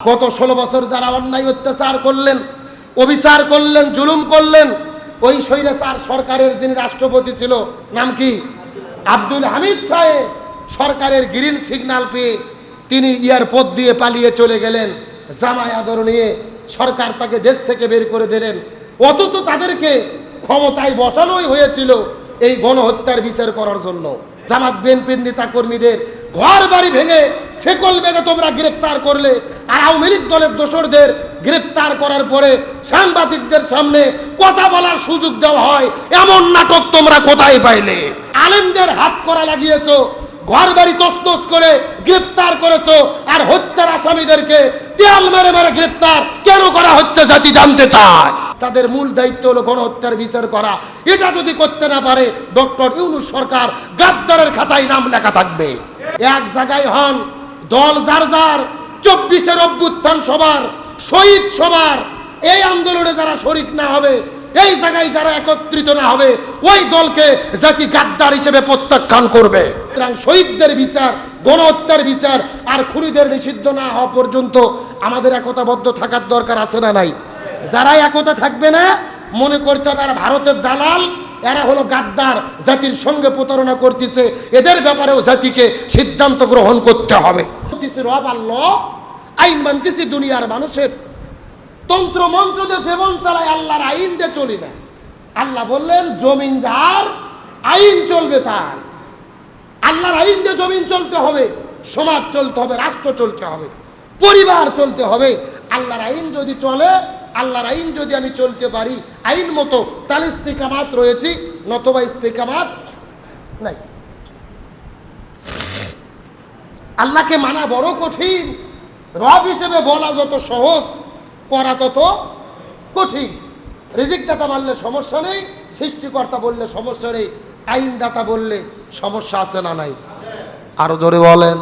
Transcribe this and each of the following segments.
গত 16 বছর যারা অন্যায় অত্যাচার করলেন, অবিচার করলেন, জুলুম করলেন, ওই স্বৈরাচার সরকারের যিনি রাষ্ট্রপতি ছিল, নাম কি? আব্দুল হামিদ সাহেব সরকারের গ্রিন সিগন্যাল পেয়ে তিনি এয়ারপোর্ট দিয়ে পালিয়ে চলে গেলেন। জামাই আদর নিয়ে সরকার তাকে দেশ থেকে বের করে দিলেন। অথচ তাদেরকে ক্ষমতায় বসানোই হয়েছিল এই গণহত্যার বিচার করার জন্য। জামাত বিএনপির নেতা কর্মীদের ঘর বাড়ি ভেঙে শেকল বেঁধে তোমরা গ্রেফতার করলে, আর আওয়ামী লীগ দলের দোসরদের গ্রেফতার করার পরে সাংবাদিকদের সামনে কথা বলার সুযোগ দেওয়া হয়, এমন নাটক তোমরা কোথায় পাইলে? আলেমদের হাত করা লাগিয়েছো, ঘর বাড়ি তছনছ করে গ্রেফতার করেছো, আর হত্যার আসামিদেরকে তেল মেরে মেরে গ্রেফতার কেন করা হচ্ছে জাতি জানতে চায়। তাদের মূল দায়িত্ব হলো গণহত্যার বিচার করা। এটা যদি করতে না পারে ডক্টর ইউনূস সরকার গাদ্দারের খাতায় নাম লেখা থাকবে। এক জায়গায় হন, দল যার যার, 24-এর অভ্যুত্থান সবার, শহীদ সবার, এই আন্দোলনে যারা শরীক না হবে, এই জায়গায় যারা একত্রিত না হবে, ওই দলকে জাতি গাদ্দার হিসেবে প্রত্যাখ্যান করবে। শহীদদের বিচার, গণহত্যার বিচার আর খুনিদের নিষিদ্ধ না হওয়া পর্যন্ত আমাদের একতাবদ্ধ থাকার দরকার আছে না নাই? যারা একতা থাকবে না, মনে করতে হবে এরা ভারতের দালাল, এরা হলো গাদ্দার, জাতির সঙ্গে প্রতারণা করতেছে, এদের ব্যাপারেও জাতিকে সিদ্ধান্ত গ্রহণ করতে হবে। রব আল্লাহ, আইন মানতেছি দুনিয়ার মানুষের, তন্ত্র মন্ত্র দিয়ে জীবন চালায়, আল্লাহর আইন দিয়ে চলি না। আল্লাহ বললেন জমিন যার, আইন চলবে তার। আল্লাহর আইন দিয়ে জমিন চলতে হবে, সমাজ চলতে হবে, রাষ্ট্র চলতে হবে, পরিবার চলতে হবে। আল্লাহর আইন যদি চলে, আল্লাহর আইন যদি আমি চলতে পারি আইন মতো, তাহলে ইস্তিকামাত রয়েছি, নতবা ইস্তিকামাত নাই। আল্লাহকে মানা বড় কঠিন। রব হিসেবে বলা যত সহজ, করা তত কঠিন। রিজিক দাতা বললে সমস্যা নেই, সৃষ্টিকর্তা বললে সমস্যা নেই, আইনদাতা বললে সমস্যা আছে না নাই? আরো জোরে বলেন।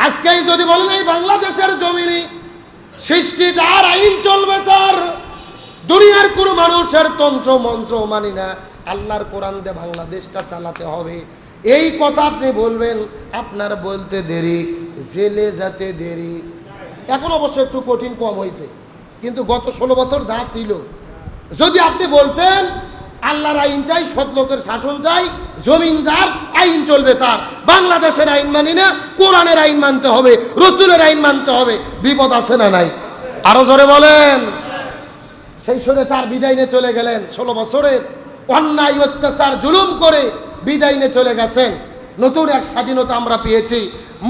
আজকেই যদি বলেন এই বাংলাদেশের জমিনে সৃষ্টি যার, আইন চলবে তার, দুনিয়ার কোনো মানুষের তন্ত্র মন্ত্র মানি না, আল্লাহর কোরআন দিয়ে বাংলাদেশটা চালাতে হবে, এই কথা আপনি বলবেন, আপনার বলতে দেরি, জেলে যেতে দেরি। এখন অবশ্য একটু কঠিন কম হয়েছে, কিন্তু গত 16 বছর যা ছিল, যদি আপনি বলতেন আল্লাহর আইন চাই, সৎ লোকের শাসন চাই, জমিন যার, আইন চলবে তার, বাংলাদেশের আইন মানি না, কোরআনের আইন মানতে হবে, রসুলের আইন মানতে হবে, বিপদ আছে না নাই? আরো জোরে বলেন। সেই স্বৈরাচার বিদায় নিয়ে চলে গেলেন, 16 বছরের অন্যায় অত্যাচার জুলুম করে বিদায় নিয়ে চলে গেছেন। নতুন এক স্বাধীনতা আমরা পেয়েছি।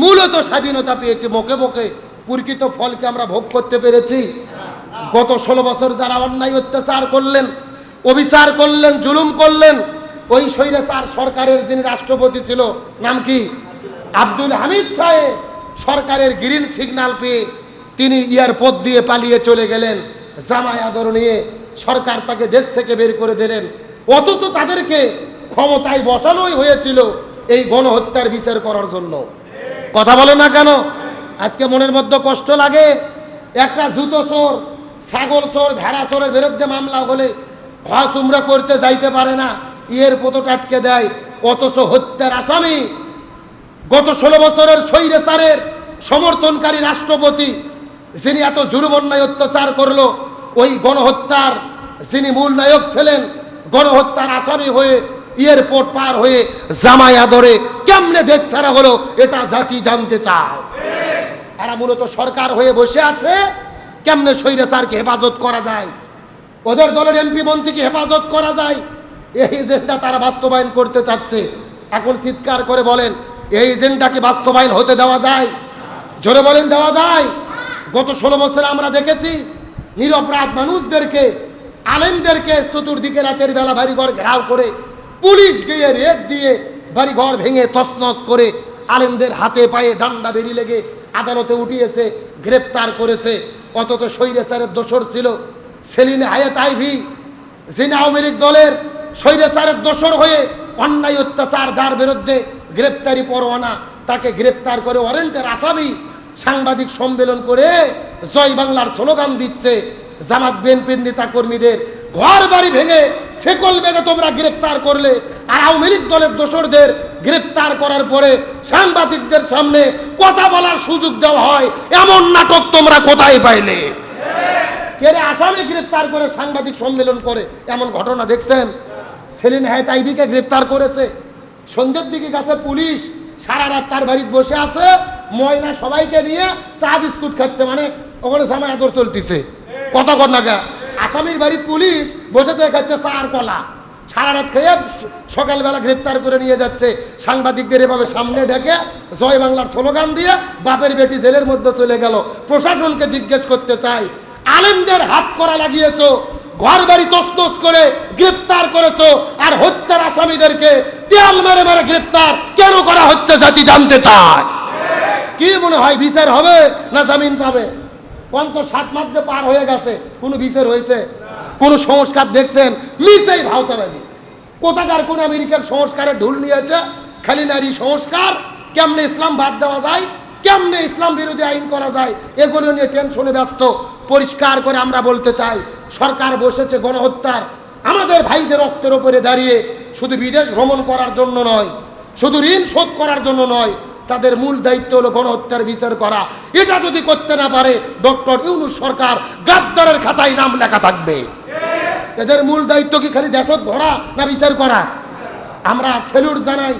মূলত স্বাধীনতা পেয়েছি মুখে মুখে, প্রকৃত ফলকে আমরা ভোগ করতে পেরেছি। গত 16 বছর যারা অন্যায় অত্যাচার করলেন, অবিচার করলেন, জুলুম করলেন, ওই স্বৈরাচার সরকারের যিনি রাষ্ট্রপতি ছিল, নাম কি? আব্দুল হামিদ সাহেব সরকারের গ্রিন সিগন্যাল পেয়ে তিনি এয়ারপোর্ট দিয়ে পালিয়ে চলে গেলেন। জামাই আদর নিয়ে সরকার তাকে দেশ থেকে বের করে দিলেন। অথচ তাদেরকে ক্ষমতায় বসানোই হয়েছিল এই গণহত্যার বিচার করার জন্য। কথা বলে না কেন? আজকে মনের মধ্যে কষ্ট লাগে। একটা জুতো চোর, ছাগল চোর, ভেড়া চোরের বিরুদ্ধে মামলা হলে হজ উমরা করতে যাইতে পারে না, এয়ারপোর্ট আটকে দেয়। অথচ হত্যার আসামি, গত 16 বছরের স্বৈরাচারের সমর্থনকারী রাষ্ট্রপতি, যিনি এত জুলুম অন্যায় অত্যাচার করলো, ওই গণহত্যার যিনি মূল নায়ক ছিলেন, গণহত্যার আসামি হয়ে এয়ারপোর্ট পার হয়ে জামাই আদরে কেমনে দেশ ছাড়া হলো, এটা জাতি জানতে চায়। এরা মূলত সরকার হয়ে বসে আছে, কেমনে স্বৈরাচারকে হেফাজত করা যায়, ওদের দলের এমপি মন্ত্রীকে হেফাজত করা যায়, এই এজেন্ডা তারা বাস্তবায়ন করতে চাচ্ছে। এখন চিৎকার করে বলেন, এই এজেন্ডাকে বাস্তবায়ন হতে দেওয়া যায়? জোরে বলেন, দেওয়া যায়? গত 16 বছরে আমরা দেখেছি নিরপরাধ মানুষদেরকে, আলেমদেরকে চতুর্দিকে রাতের বেলা বাড়িঘর ঘেরাও করে পুলিশ গিয়ে রেড দিয়ে বাড়িঘর ভেঙে তছনছ করে আলেমদের হাতে পায়ে ডান্ডা বেরি লেগে আদালতে উঠিয়েছে, গ্রেপ্তার করেছে। অথচ স্বৈরাচারের দোসর ছিল সেলিনা হায়াত আইভি, যিনি আওয়ামী লীগ দলের স্বৈরাচারের দোসর হয়ে অন্যায় অত্যাচার যার বিরুদ্ধে গ্রেপ্তারি পরোয়ানা, তাকে গ্রেপ্তার করে ওয়ারেন্টের আসামি, সাংবাদিক সম্মেলন করে জয় বাংলার স্লোগান দিচ্ছে। জামাত বিএনপির নেতা কর্মীদের ঘর বাড়ি ভেঙে শেকল বেঁধে তোমরা গ্রেপ্তার করলে, আর আওয়ামী লীগ দলের দোসরদের গ্রেপ্তার করার পরে সাংবাদিকদের সামনে কথা বলার সুযোগ দেওয়া হয়, এমন নাটক তোমরা কোথায় পাইলে? কে রে আসামি গ্রেপ্তার করে সাংবাদিক সম্মেলন করে, এমন ঘটনা দেখছেন? সেলিন হায়াত আইবিকে গ্রেপ্তার করেছে, সন্ধ্যের দিকে গেছে পুলিশ, সারা রাত তার বাড়িতে বসে আছে, ময়না সবাইকে নিয়ে চা বিস্কুট খাচ্ছে, মানে ওখানে জামাই আদর চলতেছে। কত ঘটনা, আসামির বাড়ির পুলিশ বসে থেকে খাচ্ছে চা আর কলা, সারা রাত খেয়ে সকালবেলা গ্রেপ্তার করে নিয়ে যাচ্ছে। সাংবাদিকদের এভাবে সামনে ডেকে জয় বাংলার স্লোগান দিয়ে বাপের বেটি জেলের মধ্যে চলে গেল। প্রশাসনকে জিজ্ঞেস করতে চাই, আলেমদের হাত করা লাগিয়েছো, ঘর বাড়ি তছনছ করে গ্রেপ্তার করেছো, আর হত্যার আসামিদেরকে দেয়াল মেরে মেরে গ্রেপ্তার কেন করা হচ্ছে জাতি জানতে চায়। কি মনে হয় বিচার হবে না জামিন পাবে? পন্ত 7 মাস যে পার হয়ে গেছে, কোনো বিচার হয়েছে? কোন সংস্কার দেখছেন? মিছেই ভাওতাবাজি। কোথাকার কোন আমেরিকার সংস্কারে ঢুল নিয়েছে, খালি নারী সংস্কার, কেমনে ইসলাম বাদ দেওয়া যায়, কেমনে ইসলাম বিরোধী আইন করা যায়, এগুলো নিয়ে টেনশনে ব্যস্ত। পরিষ্কার করে আমরা বলতে চাই, সরকার বসেছে গণহত্যার, আমাদের ভাইদের রক্তের উপরে দাঁড়িয়ে, শুধু বিদেশ ভ্রমণ করার জন্য নয়, শুধু ঋণ শোধ করার জন্য নয়, তাদের মূল দায়িত্ব হলো গণহত্যার বিচার করা। এটা যদি করতে না পারে ডক্টর ইউনূস সরকার গাদ্দারের খাতায় নাম লেখা থাকবে। এদের মূল দায়িত্ব কি খালি দেশত ঘোরা না বিচার করা? আমরা সেলুট জানাই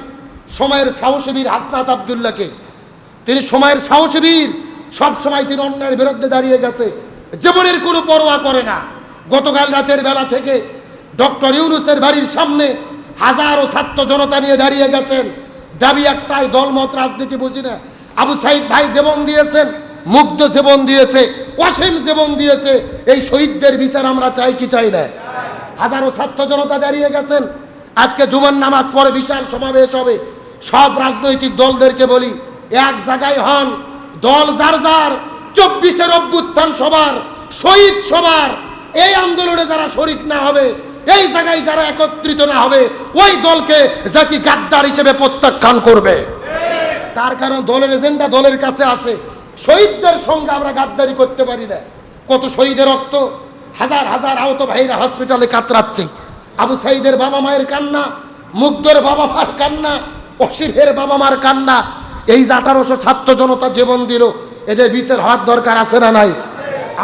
সময়ের সাহসী বীর হাসনাত আব্দুল্লাহকে। তিনি সময়ের সাহসী বীর, সবসময় তিনি অন্যায়ের বিরুদ্ধে দাঁড়িয়ে গেছে, জীবনের কোনো পরোয়া করে না। গতকাল রাতের বেলা থেকে ডক্টর ইউনূসের বাড়ির সামনে হাজারো ছাত্র জনতা নিয়ে দাঁড়িয়ে গেছেন। দাবি একটাই, দলমত রাজনীতি বুঝি না। আবু সাইদ ভাই জীবন দিয়েছেন, মুগ্ধ জীবন দিয়েছে, অসীম জীবন দিয়েছে, এই শহীদদের বিচার আমরা চাই কি চাই না? হাজারো ছাত্র জনতা দাঁড়িয়ে গেছেন। আজকে জুমার নামাজ পরে বিশাল সমাবেশ হবে। সব রাজনৈতিক দলদেরকে বলি, এক জায়গায় হন, দল যার যার, 24-এর অভ্যুত্থান সবার, শহীদ সবার, এই আন্দোলনে যারা শরিক না হবে, এই জায়গায় যারা একত্রিত না হবে, ওই দলকে জাতি গাদ্দার হিসেবে প্রত্যাখ্যান করবে। তার কারণ দলের এজেন্ডা দলের কাছে আছে। শহীদদের সঙ্গে আমরা গাদ্দারি করতে পারি না। কত শহীদের রক্ত, হাজার হাজার আহত ভাইরা হসপিটালে কাতরাচ্ছে। আবু সাইদের বাবা মায়ের কান্না, মুগ্ধর বাবা মার কান্না, অসীমের বাবা মার কান্না, এই যে 1800 ছাত্র জনতা জীবন দিল, এদের বিচার হওয়ার দরকার আছে না নাই?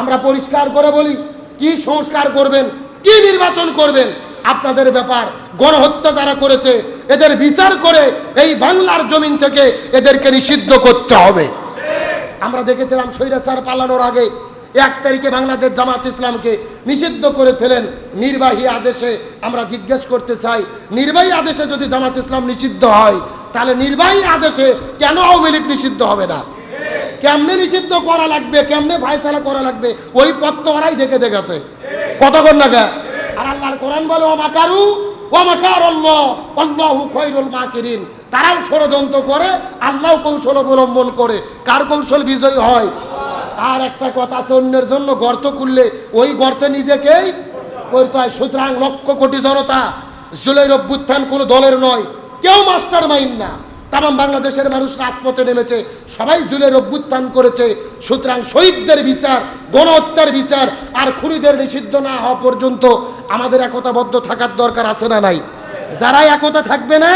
আমরা পরিষ্কার করে বলি, কি সংস্কার করবেন, কি নির্বাচন করবেন, আপনাদের ব্যাপার। গণহত্যা যারা করেছে এদের বিচার করে এই বাংলার জমিন থেকে এদেরকে নিষিদ্ধ করতে হবে। আমরা দেখেছিলাম স্বৈরাচার পালানোর আগে 1 তারিখে বাংলাদেশ জামাত ইসলামকে নিষিদ্ধ করেছিলেন নির্বাহী আদেশে। আমরা জিজ্ঞেস করতে চাই, নির্বাহী আদেশে যদি জামাত ইসলাম নিষিদ্ধ হয়, তাহলে নির্বাহী আদেশে কেন আওয়ামী লীগ নিষিদ্ধ হবে না? কেমনে নিষিদ্ধ করা লাগবে, কেমনে ফায়সালা করা লাগবে, ওই পথ তো ওরাই দেখে দেখেছে। কতক্ষণ না গা? আর আল্লাহর কোরআন বলে, ওমাকারু ওয়ামাকারাল্লাহ আল্লাহু খায়রুল মাকিরিন। তারাও ষড়যন্ত্র করে, আল্লাহ কৌশল অবলম্বন করে। কার কৌশল বিজয়ী হয়? আর একটা কথা আছে, অন্যের জন্য গর্ত খুললে ওই গর্তে নিজেকেই করতে হয়। সুতরাং লক্ষ কোটি জনতা, জুলাইয়ের অভ্যুত্থান কোনো দলের নয়, কেউ মাস্টার মাইন্ড না। তামাম বাংলাদেশের মানুষ রাজপথে নেমেছে, সবাই জুলাইয়ের অভ্যুত্থান করেছে। সুতরাং শহীদদের বিচার, গণহত্যার বিচার আর খুনিদের নিষিদ্ধ না হওয়া পর্যন্ত আমাদের একতাবদ্ধ থাকার দরকার আছে না নাই? যারা একতা থাকবে না,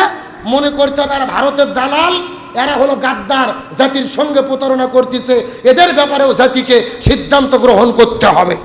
মনে করতে হবে এরা ভারতের দালাল, এরা হলো গাদ্দার, জাতির সঙ্গে প্রতারণা করতেছে, এদের ব্যাপারেও জাতিকে সিদ্ধান্ত গ্রহণ করতে হবে।